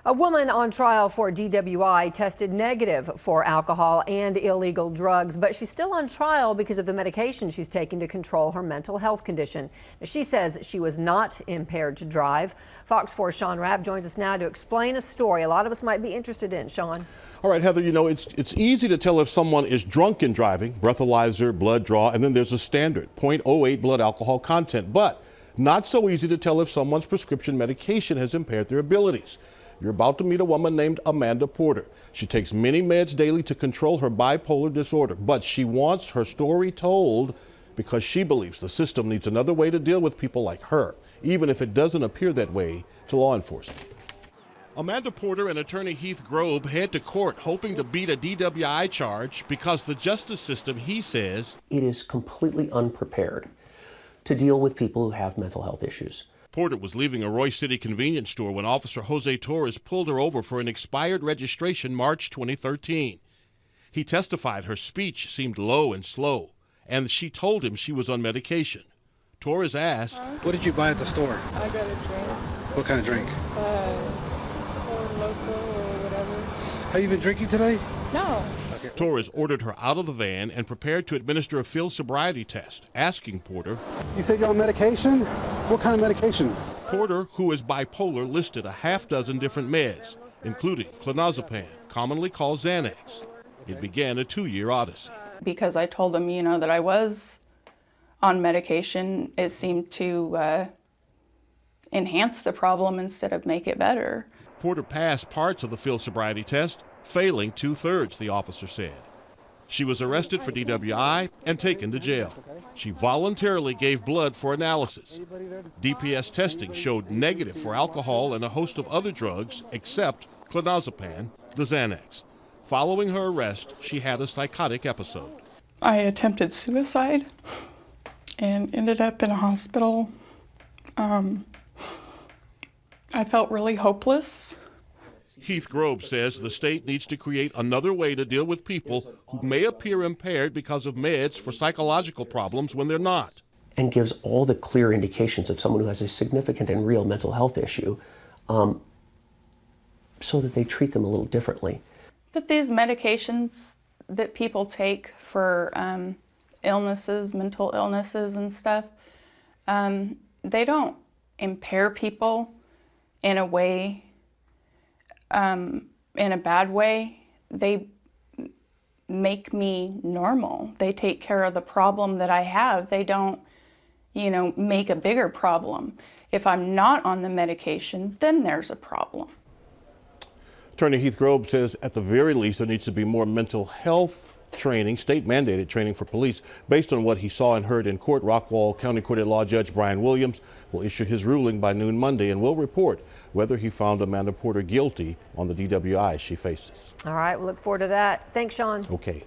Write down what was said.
A woman on trial for DWI tested negative for alcohol and illegal drugs, but she's still on trial because of the medication she's taking to control her mental health condition. Now, she says she was not impaired to drive. Fox 4's Sean Rabb joins us now to explain a story a lot of us might be interested in. Sean. All right, Heather, you know, it's easy to tell if someone is drunk in driving, breathalyzer, blood draw, and then there's a standard 0.08 blood alcohol content, but not so easy to tell if someone's prescription medication has impaired their abilities. You're about to meet a woman named Amanda Porter. She takes many meds daily to control her bipolar disorder, but she wants her story told because she believes the system needs another way to deal with people like her, even if it doesn't appear that way to law enforcement. Amanda Porter and attorney Heath Grob head to court hoping to beat a DWI charge because the justice system, he says, it is completely unprepared to deal with people who have mental health issues. Porter was leaving a Roy City convenience store when Officer Jose Torres pulled her over for an expired registration March 2013. He testified her speech seemed low and slow, and she told him she was on medication. Torres asked, "What did you buy at the store?" I got a drink. What kind of drink? Loco or whatever. Have you been drinking today? No. Okay. Torres ordered her out of the van and prepared to administer a field sobriety test, asking Porter. You said you're on medication? What kind of medication? Porter, who is bipolar, listed a half dozen different meds, including clonazepam, commonly called Xanax. It began a 2-year odyssey. Because I told them, that I was on medication, it seemed to enhance the problem instead of make it better. Porter passed parts of the field sobriety test, failing 2/3, the officer said. She was arrested for DWI and taken to jail. She voluntarily gave blood for analysis. DPS testing showed negative for alcohol and a host of other drugs except clonazepam, the Xanax. Following her arrest, she had a psychotic episode. I attempted suicide and ended up in a hospital. I felt really hopeless. Heath Grob says the state needs to create another way to deal with people who may appear impaired because of meds for psychological problems when they're not. And gives all the clear indications of someone who has a significant and real mental health issue so that they treat them a little differently. But these medications that people take for illnesses, mental illnesses and stuff, they don't impair people in a way, in a bad way. They make me normal. They take care of the problem that I have. They don't, make a bigger problem. If I'm not on the medication, then there's a problem. Attorney Heath Grob says at the very least there needs to be more mental health training, state-mandated training for police. Based on what he saw and heard in court, Rockwall County Court at Law Judge Brian Williams will issue his ruling by noon Monday and will report whether he found Amanda Porter guilty on the DWI she faces. All right, we'll look forward to that. Thanks, Sean. Okay.